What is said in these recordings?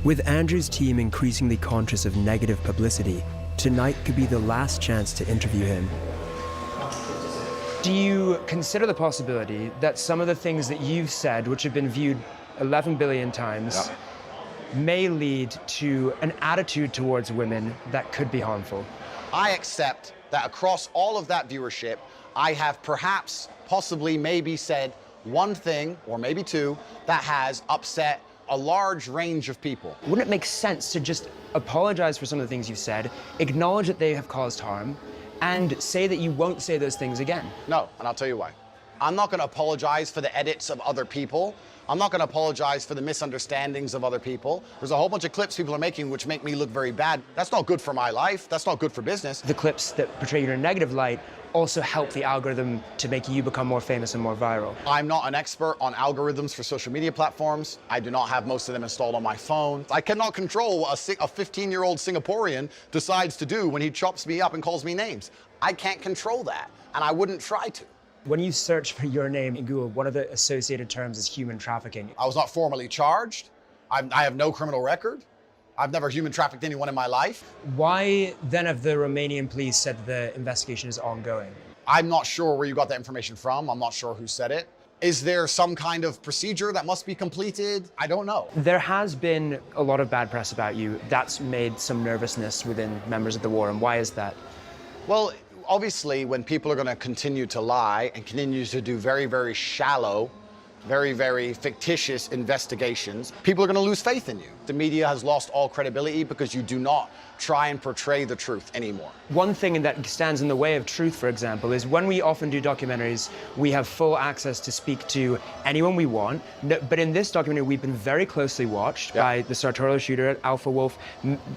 With Andrew's team increasingly conscious of negative publicity, tonight could be the last chance to interview him. Do you consider the possibility that some of the things that you've said, which have been viewed 11 billion times, may lead to an attitude towards women that could be harmful? I accept that across all of that viewership, I have perhaps, possibly, maybe said one thing, or maybe two, that has upset a large range of people. Wouldn't it make sense to just apologize for some of the things you've said, acknowledge that they have caused harm, and say that you won't say those things again? No, and I'll tell you why. I'm not gonna apologize for the edits of other people. I'm not gonna apologize for the misunderstandings of other people. There's a whole bunch of clips people are making which make me look very bad. That's not good for my life. That's not good for business. The clips that portray you in a negative light also help the algorithm to make you become more famous and more viral. I'm not an expert on algorithms for social media platforms. I do not have most of them installed on my phone. I cannot control what a 15-year-old Singaporean decides to do when he chops me up and calls me names. I can't control that, and I wouldn't try to. When you search for your name in Google, one of the associated terms is human trafficking. I was not formally charged. I have no criminal record. I've never human trafficked anyone in my life. Why then have the Romanian police said that the investigation is ongoing? I'm not sure where you got that information from. I'm not sure who said it. Is there some kind of procedure that must be completed? I don't know. There has been a lot of bad press about you. That's made some nervousness within members of the war, and why is that? Well, obviously, when people are going to continue to lie and continue to do very, very shallow, very, very fictitious investigations, people are going to lose faith in you. The media has lost all credibility because you do not try and portray the truth anymore. One thing that stands in the way of truth, for example, is when we often do documentaries, we have full access to speak to anyone we want. But in this documentary, we've been very closely watched by the sartorial shooter at Alpha Wolf,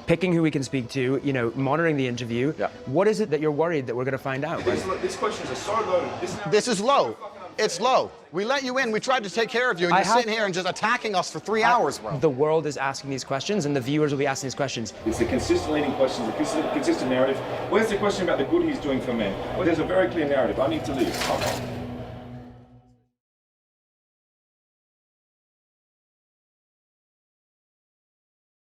picking who we can speak to, you know, monitoring the interview. What is it that you're worried that we're going to find out? These questions are so low. This is low. It's low. We let you in. We tried to take care of you, and you're sitting here and just attacking us for 3 hours, bro. The world is asking these questions, and the viewers will be asking these questions. It's the consistent leading questions, the consistent narrative. Where's the question about the good he's doing for men? Well, there's a very clear narrative. I need to leave. Okay.